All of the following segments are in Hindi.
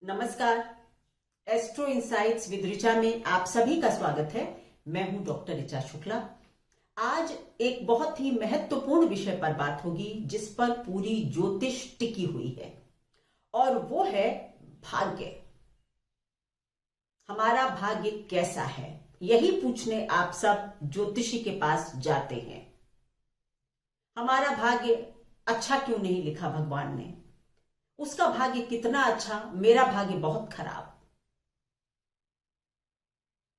नमस्कार। एस्ट्रो इंसाइट्स विद ऋचा में आप सभी का स्वागत है। मैं हूं डॉक्टर ऋचा शुक्ला। आज एक बहुत ही महत्वपूर्ण विषय पर बात होगी जिस पर पूरी ज्योतिष टिकी हुई है और वो है भाग्य। हमारा भाग्य कैसा है, यही पूछने आप सब ज्योतिषी के पास जाते हैं। हमारा भाग्य अच्छा क्यों नहीं लिखा भगवान ने, उसका भाग्य कितना अच्छा, मेरा भाग्य बहुत खराब।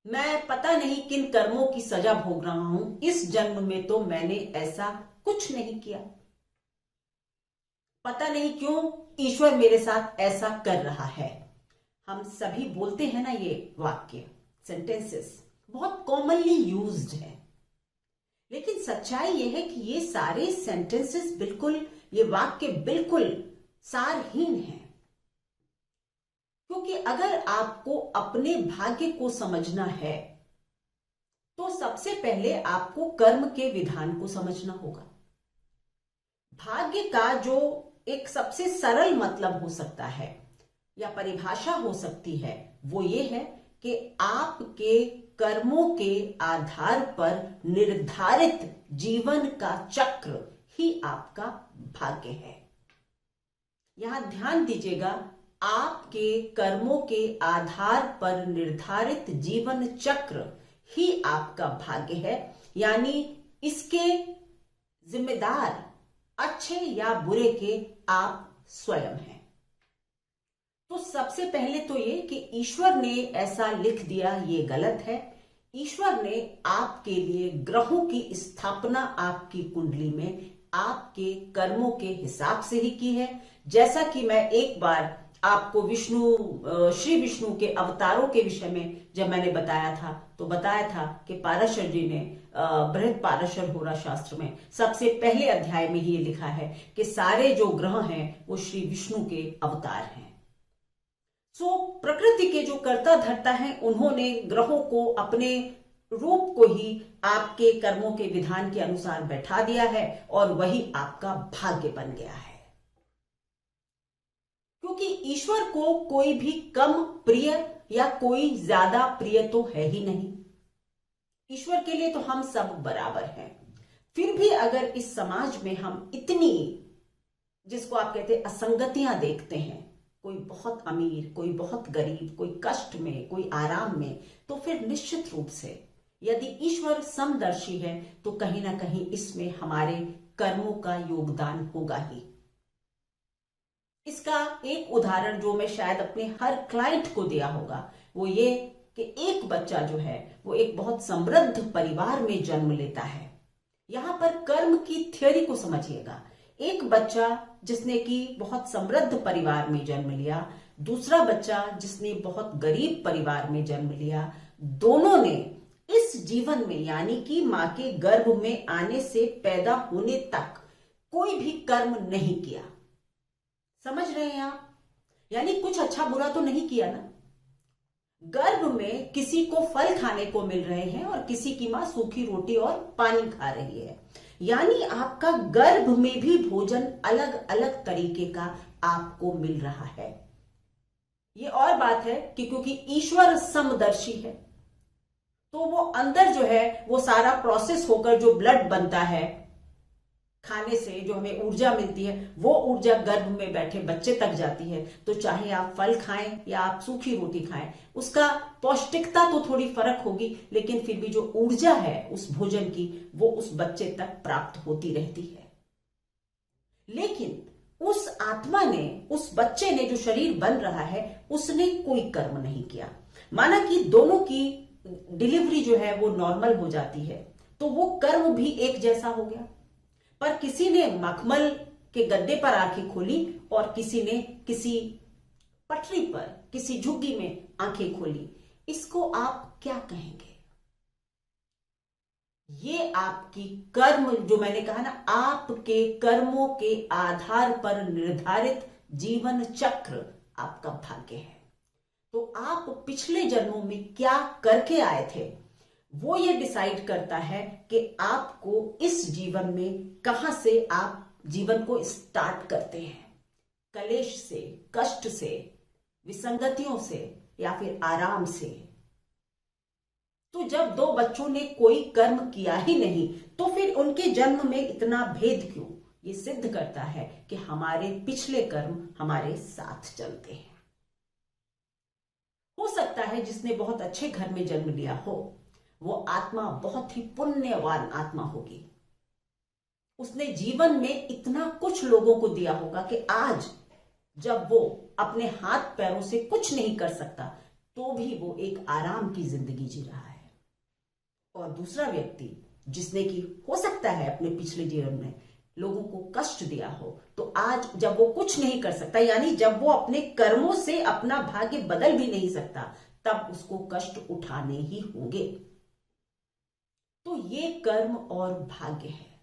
मैं पता नहीं किन कर्मों की सजा भोग रहा हूं। इस जन्म में तो मैंने ऐसा कुछ नहीं किया। पता नहीं क्यों ईश्वर मेरे साथ ऐसा कर रहा है। हम सभी बोलते हैं ना, ये वाक्य सेंटेंसेस बहुत कॉमनली यूज्ड है, लेकिन सच्चाई यह है कि ये सारे सेंटेंसेस बिल्कुल, ये वाक्य बिल्कुल सारहीन है। क्योंकि अगर आपको अपने भाग्य को समझना है तो सबसे पहले आपको कर्म के विधान को समझना होगा। भाग्य का जो एक सबसे सरल मतलब हो सकता है या परिभाषा हो सकती है वो ये है कि आपके कर्मों के आधार पर निर्धारित जीवन का चक्र ही आपका भाग्य है। यहां ध्यान दीजिएगा, आपके कर्मों के आधार पर निर्धारित जीवन चक्र ही आपका भाग्य है, यानी इसके जिम्मेदार अच्छे या बुरे के आप स्वयं हैं। तो सबसे पहले तो ये कि ईश्वर ने ऐसा लिख दिया, ये गलत है। ईश्वर ने आपके लिए ग्रहों की स्थापना आपकी कुंडली में आपके कर्मों के हिसाब से ही की है। जैसा कि मैं एक बार आपको श्री विष्णु के अवतारों के विषय में जब मैंने बताया था तो बताया था कि पाराशर जी ने बृहद पाराशर होरा शास्त्र में सबसे पहले अध्याय में ही ये लिखा है कि सारे जो ग्रह हैं वो श्री विष्णु के अवतार हैं। सो प्रकृति के जो कर्ता धर्ता हैं उन्होंने ग्रहों को अपने रूप को ही आपके कर्मों के विधान के अनुसार बैठा दिया है और वही आपका भाग्य बन गया है। क्योंकि ईश्वर को कोई भी कम प्रिय या कोई ज्यादा प्रिय तो है ही नहीं। ईश्वर के लिए तो हम सब बराबर हैं। फिर भी अगर इस समाज में हम इतनी, जिसको आप कहते हैं, असंगतियां देखते हैं, कोई बहुत अमीर, कोई बहुत गरीब, कोई कष्ट में, कोई आराम में, तो फिर निश्चित रूप से यदि ईश्वर समदर्शी है तो कहीं ना कहीं इसमें हमारे कर्मों का योगदान होगा ही। इसका एक उदाहरण जो मैं शायद अपने हर क्लाइंट को दिया होगा वो ये कि एक बच्चा जो है वो एक बहुत समृद्ध परिवार में जन्म लेता है। यहां पर कर्म की थ्योरी को समझिएगा। एक बच्चा जिसने कि बहुत समृद्ध परिवार में जन्म लिया, दूसरा बच्चा जिसने बहुत गरीब परिवार में जन्म लिया, दोनों ने इस जीवन में यानी कि मां के गर्भ में आने से पैदा होने तक कोई भी कर्म नहीं किया। समझ रहे हैं आप? यानी कुछ अच्छा बुरा तो नहीं किया ना। गर्भ में किसी को फल खाने को मिल रहे हैं और किसी की मां सूखी रोटी और पानी खा रही है, यानी आपका गर्भ में भी भोजन अलग अलग तरीके का आपको मिल रहा है। ये और बात है कि क्योंकि ईश्वर समदर्शी है तो वो अंदर जो है वो सारा प्रोसेस होकर जो ब्लड बनता है खाने से, जो हमें ऊर्जा मिलती है, वो ऊर्जा गर्भ में बैठे बच्चे तक जाती है। तो चाहे आप फल खाएं या आप सूखी रोटी खाएं, उसका पौष्टिकता तो थोड़ी फर्क होगी, लेकिन फिर भी जो ऊर्जा है उस भोजन की वो उस बच्चे तक प्राप्त होती रहती है। लेकिन उस आत्मा ने, उस बच्चे ने, जो शरीर बन रहा है, उसने कोई कर्म नहीं किया। माना कि दोनों की डिलीवरी जो है वो नॉर्मल हो जाती है तो वो कर्म भी एक जैसा हो गया। पर किसी ने मखमल के गद्दे पर आंखें खोली और किसी ने किसी पटरी पर, किसी झुग्गी में आंखें खोली। इसको आप क्या कहेंगे? ये आपकी कर्म, जो मैंने कहा ना, आपके कर्मों के आधार पर निर्धारित जीवन चक्र आपका भाग्य है। तो आप पिछले जन्मों में क्या करके आए थे वो ये डिसाइड करता है कि आपको इस जीवन में कहां से आप जीवन को स्टार्ट करते हैं। कलेश से, कष्ट से, विसंगतियों से या फिर आराम से। तो जब दो बच्चों ने कोई कर्म किया ही नहीं तो फिर उनके जन्म में इतना भेद क्यों? ये सिद्ध करता है कि हमारे पिछले कर्म हमारे साथ चलते हैं। हो सकता है जिसने बहुत अच्छे घर में जन्म लिया हो वो आत्मा बहुत ही पुण्यवान आत्मा होगी। उसने जीवन में इतना कुछ लोगों को दिया होगा कि आज जब वो अपने हाथ पैरों से कुछ नहीं कर सकता तो भी वो एक आराम की जिंदगी जी रहा है। और दूसरा व्यक्ति जिसने कि हो सकता है अपने पिछले जीवन में लोगों को कष्ट दिया हो, तो आज जब वो कुछ नहीं कर सकता, यानी जब वो अपने कर्मों से अपना भाग्य बदल भी नहीं सकता, तब उसको कष्ट उठाने ही होंगे। तो ये कर्म और भाग्य है।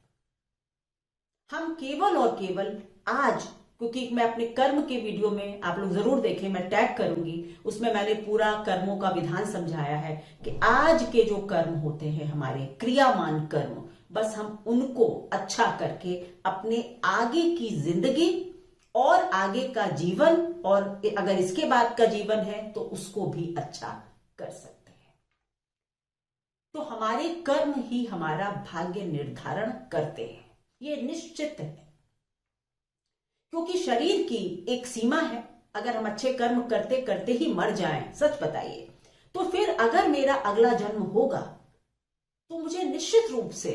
हम केवल और केवल आज, क्योंकि मैं अपने कर्म के वीडियो में आप लोग जरूर देखें, मैं टैग करूंगी, उसमें मैंने पूरा कर्मों का विधान समझाया है कि आज के जो कर्म होते हैं हमारे क्रियामान कर्म, बस हम उनको अच्छा करके अपने आगे की जिंदगी और आगे का जीवन, और अगर इसके बाद का जीवन है तो उसको भी अच्छा कर सकते हैं। तो हमारे कर्म ही हमारा भाग्य निर्धारण करते हैं, ये निश्चित है। क्योंकि शरीर की एक सीमा है, अगर हम अच्छे कर्म करते करते ही मर जाएं, सच बताइए, तो फिर अगर मेरा अगला जन्म होगा तो मुझे निश्चित रूप से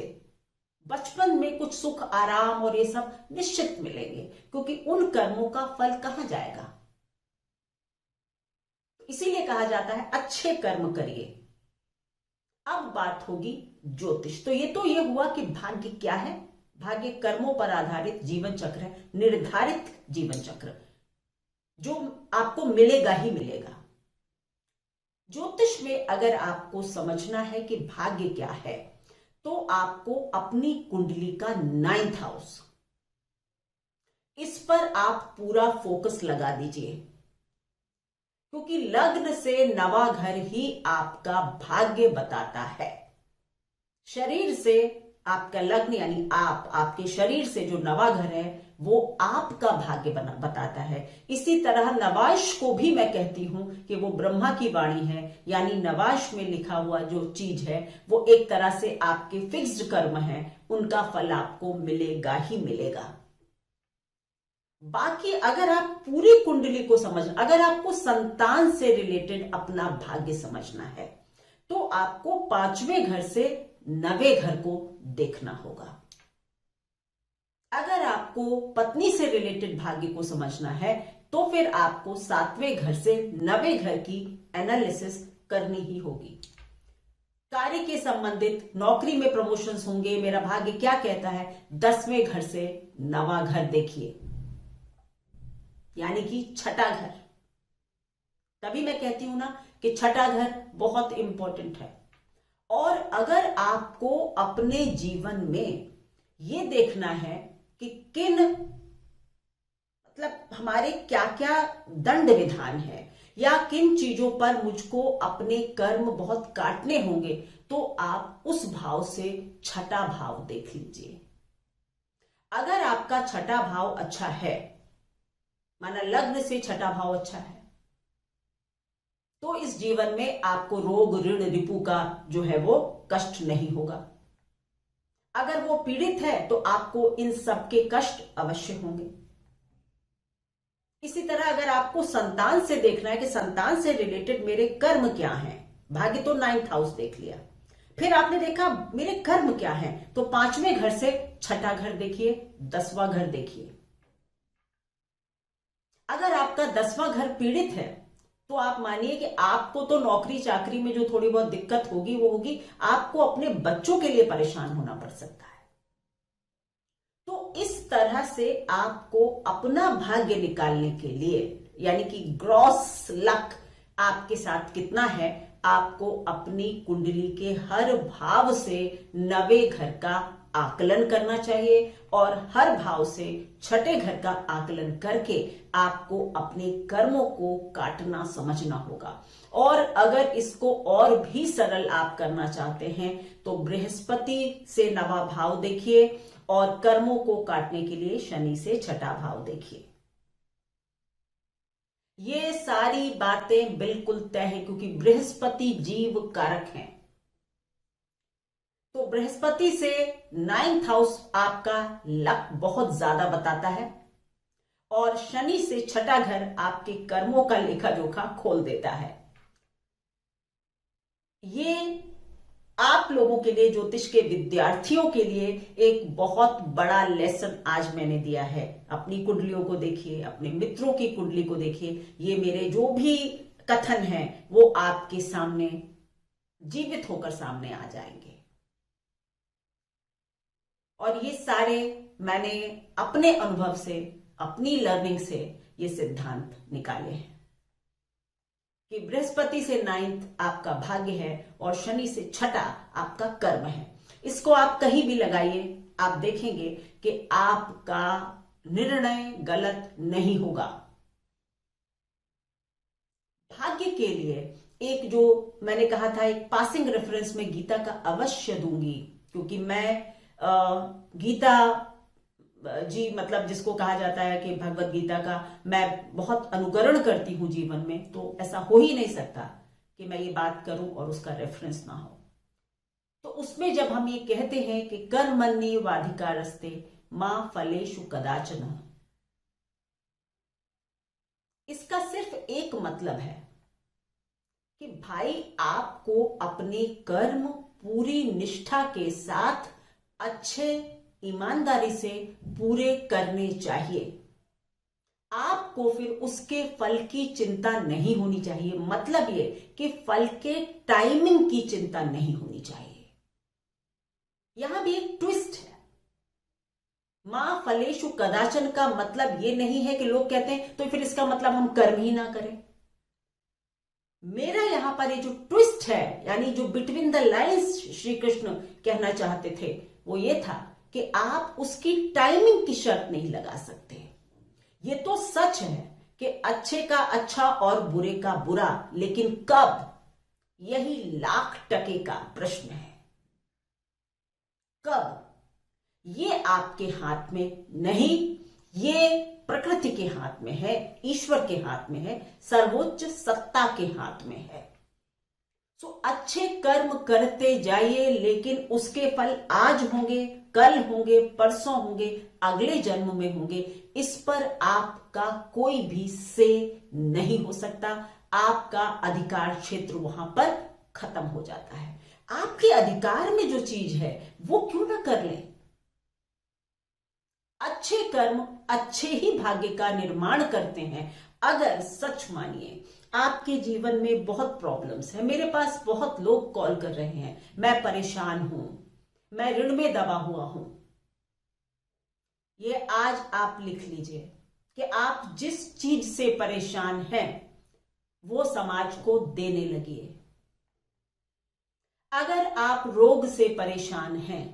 बचपन में कुछ सुख आराम और ये सब निश्चित मिलेंगे, क्योंकि उन कर्मों का फल कहां जाएगा। इसीलिए कहा जाता है अच्छे कर्म करिए। अब बात होगी ज्योतिष। तो ये हुआ कि भाग्य क्या है। भाग्य कर्मों पर आधारित जीवन चक्र है, निर्धारित जीवन चक्र जो आपको मिलेगा ही मिलेगा। ज्योतिष में अगर आपको समझना है कि भाग्य क्या है तो आपको अपनी कुंडली का 9th हाउस, इस पर आप पूरा फोकस लगा दीजिए, क्योंकि लग्न से नवा घर ही आपका भाग्य बताता है। शरीर से आपका लग्न यानी आपके शरीर से जो नवा घर है वो आपका भाग्य बताता है। इसी तरह नवाश को भी मैं कहती हूं कि वो ब्रह्मा की वाणी है, यानी नवाश में लिखा हुआ जो चीज है वो एक तरह से आपके फिक्स्ड कर्म है, उनका फल आपको मिलेगा ही मिलेगा। बाकी अगर आप पूरी कुंडली को अगर आपको संतान से रिलेटेड अपना भाग्य समझना है तो आपको 5वें घर से 9वें घर को देखना होगा। अगर आपको पत्नी से रिलेटेड भाग्य को समझना है तो फिर आपको 7वें घर से 9वें घर की एनालिसिस करनी ही होगी। कार्य के संबंधित नौकरी में प्रमोशंस होंगे, मेरा भाग्य क्या कहता है, 10वें घर से 9वां घर देखिए, यानी कि छठा घर। तभी मैं कहती हूं ना कि छठा घर बहुत इंपॉर्टेंट है। और अगर आपको अपने जीवन में ये देखना है कि हमारे क्या क्या दंड विधान है या किन चीजों पर मुझको अपने कर्म बहुत काटने होंगे, तो आप उस भाव से छठा भाव देख लीजिए। अगर आपका छठा भाव अच्छा है, माना लग्न से छठा भाव अच्छा है, तो इस जीवन में आपको रोग ऋण रिपु का जो है वो कष्ट नहीं होगा। अगर वो पीड़ित है तो आपको इन सब के कष्ट अवश्य होंगे। इसी तरह अगर आपको संतान से देखना है कि संतान से रिलेटेड मेरे कर्म क्या हैं, भाग्य तो 9th हाउस देख लिया, फिर आपने देखा मेरे कर्म क्या हैं, तो 5वें घर से छठा घर देखिए, 10वां घर देखिए। अगर आपका 10वां घर पीड़ित है तो आप मानिए कि आपको तो नौकरी चाकरी में जो थोड़ी बहुत दिक्कत होगी वो होगी, आपको अपने बच्चों के लिए परेशान होना पड़ सकता है। तो इस तरह से आपको अपना भाग्य निकालने के लिए, यानी कि ग्रॉस लक आपके साथ कितना है, आपको अपनी कुंडली के हर भाव से 9वें घर का आकलन करना चाहिए और हर भाव से छठे घर का आकलन करके आपको अपने कर्मों को काटना समझना होगा। और अगर इसको और भी सरल आप करना चाहते हैं तो बृहस्पति से 9वां भाव देखिए और कर्मों को काटने के लिए शनि से छठा भाव देखिए। ये सारी बातें बिल्कुल तय है, क्योंकि बृहस्पति जीव कारक हैं। तो बृहस्पति से 9th हाउस आपका लक बहुत ज्यादा बताता है, और शनि से छठा घर आपके कर्मों का लेखा जोखा खोल देता है। ये आप लोगों के लिए, ज्योतिष के विद्यार्थियों के लिए एक बहुत बड़ा लेसन आज मैंने दिया है। अपनी कुंडलियों को देखिए, अपने मित्रों की कुंडली को देखिए, ये मेरे जो भी कथन हैं वो आपके सामने जीवित होकर सामने आ जाएंगे। और ये सारे मैंने अपने अनुभव से, अपनी लर्निंग से ये सिद्धांत निकाले हैं कि बृहस्पति से 9th आपका भाग्य है और शनि से छठा आपका कर्म है। इसको आप कहीं भी लगाइए, आप देखेंगे कि आपका निर्णय गलत नहीं होगा। भाग्य के लिए एक, जो मैंने कहा था, एक पासिंग रेफरेंस में गीता का अवश्य दूंगी, क्योंकि मैं गीता जी, मतलब जिसको कहा जाता है कि भगवत गीता का मैं बहुत अनुकरण करती हूं जीवन में, तो ऐसा हो ही नहीं सकता कि मैं ये बात करूं और उसका रेफरेंस ना हो। तो उसमें जब हम ये कहते हैं कि कर्मण्येवाधिकारस्ते मा फलेषु कदाचन, इसका सिर्फ एक मतलब है कि भाई आपको अपने कर्म पूरी निष्ठा के साथ अच्छे ईमानदारी से पूरे करने चाहिए। आपको फिर उसके फल की चिंता नहीं होनी चाहिए। मतलब ये कि फल के टाइमिंग की चिंता नहीं होनी चाहिए। यहां भी एक ट्विस्ट है। मां फलेषु कदाचन का मतलब ये नहीं है कि लोग कहते हैं तो फिर इसका मतलब हम कर्म ही ना करें। मेरा यहां पर ये जो ट्विस्ट है, यानी जो between the lines Shri Krishna कहना चाहते थे, वो ये था कि आप उसकी टाइमिंग की शर्त नहीं लगा सकते। ये तो सच है कि अच्छे का अच्छा और बुरे का बुरा, लेकिन कब, यही $1,00,000 का प्रश्न है। कब, ये आपके हाथ में नहीं, ये प्रकृति के हाथ में है, ईश्वर के हाथ में है, सर्वोच्च सत्ता के हाथ में है। सो अच्छे कर्म करते जाइए, लेकिन उसके फल आज होंगे, कल होंगे, परसों होंगे, अगले जन्म में होंगे, इस पर आपका कोई भी से नहीं हो सकता। आपका अधिकार क्षेत्र वहां पर खत्म हो जाता है। आपके अधिकार में जो चीज है वो क्यों ना कर लें। अच्छे कर्म अच्छे ही भाग्य का निर्माण करते हैं। अगर सच मानिए आपके जीवन में बहुत प्रॉब्लम्स है, मेरे पास बहुत लोग कॉल कर रहे हैं, मैं परेशान हूं, मैं ऋण में दबा हुआ हूं, ये आज आप लिख लीजिए कि आप जिस चीज से परेशान हैं वो समाज को देने लगिए। अगर आप रोग से परेशान हैं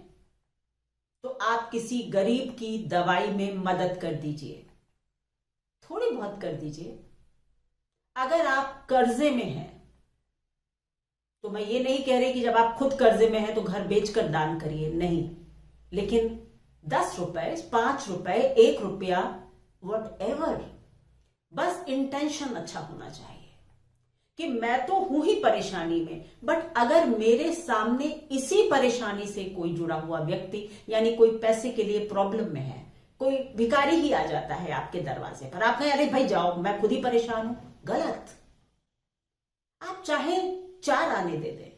तो आप किसी गरीब की दवाई में मदद कर दीजिए, थोड़ी बहुत कर दीजिए। अगर आप कर्जे में हैं तो मैं ये नहीं कह रही कि जब आप खुद कर्जे में हैं तो घर बेचकर दान करिए, नहीं, लेकिन 10 रुपए, 5 रुपए, 1 रुपया, वट एवर, बस इंटेंशन अच्छा होना चाहिए कि मैं तो हूं ही परेशानी में, बट अगर मेरे सामने इसी परेशानी से कोई जुड़ा हुआ व्यक्ति, यानी कोई पैसे के लिए प्रॉब्लम में है, कोई भिखारी ही आ जाता है आपके दरवाजे पर, आप कहें अरे भाई जाओ मैं खुद ही परेशान हूं, गलत। आप चाहे 4 आने दे दें,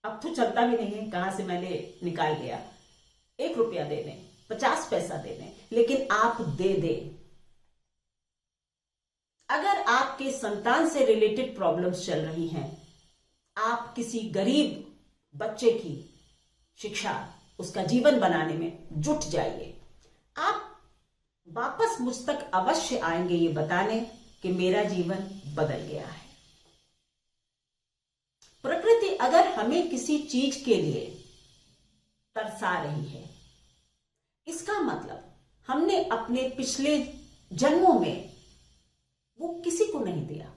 अब तो चलता भी नहीं है, कहां से मैंने निकाल लिया, 1 रुपया दे दें, 50 पैसा दे दें, लेकिन आप दे दें। अगर आपके संतान से रिलेटेड प्रॉब्लम्स चल रही हैं, आप किसी गरीब बच्चे की शिक्षा, उसका जीवन बनाने में जुट जाइए। आप वापस मुझ तक अवश्य आएंगे ये बताने कि मेरा जीवन बदल गया है। प्रकृति अगर हमें किसी चीज के लिए तरसा रही है, इसका मतलब हमने अपने पिछले जन्मों में वो किसी को नहीं दिया,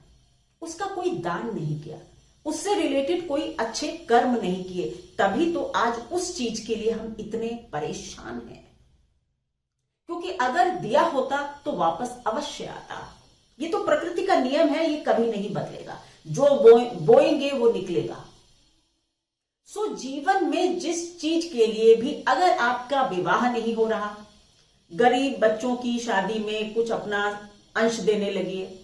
उसका कोई दान नहीं किया, उससे रिलेटेड कोई अच्छे कर्म नहीं किए, तभी तो आज उस चीज के लिए हम इतने परेशान हैं। क्योंकि अगर दिया होता तो वापस अवश्य आता। ये तो प्रकृति का नियम है, ये कभी नहीं बदलेगा। जो बोएंगे वो निकलेगा। सो जीवन में जिस चीज के लिए भी अगर आपका विवाह नहीं हो रहा, गरीब बच्चों की शादी में कुछ अपना अंश देने लगिए,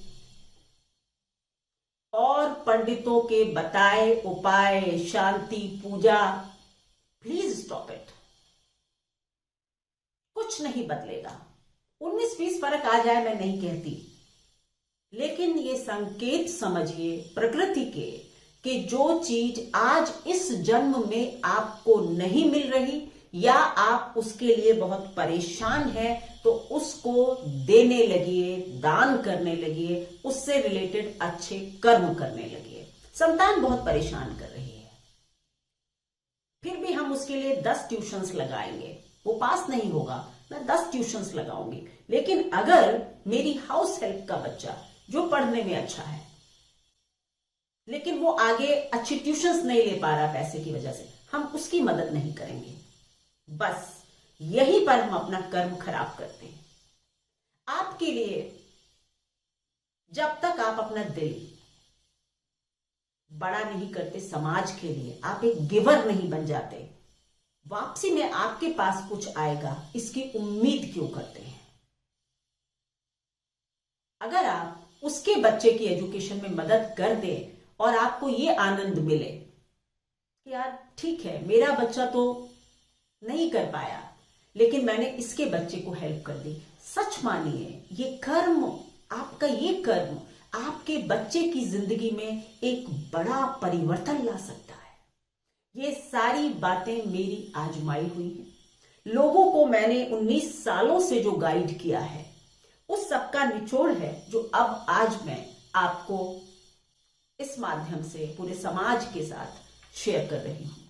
और पंडितों के बताए उपाय, शांति, पूजा, प्लीज स्टॉप इट। कुछ नहीं बदलेगा। 19-20 फर्क आ जाए मैं नहीं कहती, लेकिन ये संकेत समझिए प्रकृति के कि जो चीज आज इस जन्म में आपको नहीं मिल रही या आप उसके लिए बहुत परेशान हैं, तो उसको देने लगिए, दान करने लगिए, उससे रिलेटेड अच्छे कर्म करने लगिए। संतान बहुत परेशान कर रही है, फिर भी हम उसके लिए 10 ट्यूशंस लगाएंगे, वो पास नहीं होगा, मैं 10 ट्यूशंस लगाऊंगी। लेकिन अगर मेरी हाउस हेल्प का बच्चा जो पढ़ने में अच्छा है, लेकिन वो आगे अच्छी ट्यूशंस नहीं ले पा रहा पैसे की वजह से, हम उसकी मदद नहीं करेंगे। बस यहीं पर हम अपना कर्म खराब करते हैं। आपके लिए जब तक आप अपना दिल बड़ा नहीं करते समाज के लिए, आप एक गिवर नहीं बन जाते, वापसी में आपके पास कुछ आएगा इसकी उम्मीद क्यों करते हैं? अगर आप उसके बच्चे की एजुकेशन में मदद कर दें और आपको ये आनंद मिले कि यार ठीक है, मेरा बच्चा तो नहीं कर पाया लेकिन मैंने इसके बच्चे को हेल्प कर दी, सच मानिए ये कर्म, आपका ये कर्म आपके बच्चे की जिंदगी में एक बड़ा परिवर्तन ला सकता है। ये सारी बातें मेरी आजमाई हुई हैं। लोगों को मैंने 19 सालों से जो गाइड किया है, उस सबका निचोड़ है जो अब आज मैं आपको इस माध्यम से पूरे समाज के साथ शेयर कर रही हूं।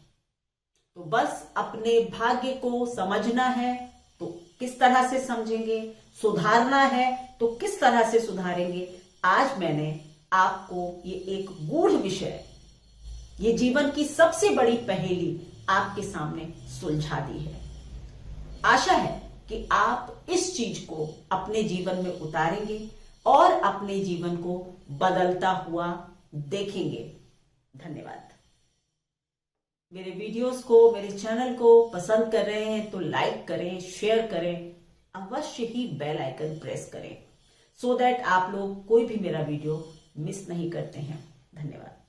तो बस अपने भाग्य को समझना है तो किस तरह से समझेंगे, सुधारना है तो किस तरह से सुधारेंगे। आज मैंने आपको ये एक गूढ़ विषय, ये जीवन की सबसे बड़ी पहेली आपके सामने सुलझा दी है। आशा है कि आप इस चीज को अपने जीवन में उतारेंगे और अपने जीवन को बदलता हुआ देखेंगे। धन्यवाद। मेरे वीडियोस को, मेरे चैनल को पसंद कर रहे हैं तो लाइक करें, शेयर करें, अवश्य ही बेल आइकन प्रेस करें, सो दैट आप लोग कोई भी मेरा वीडियो मिस नहीं करते हैं। धन्यवाद।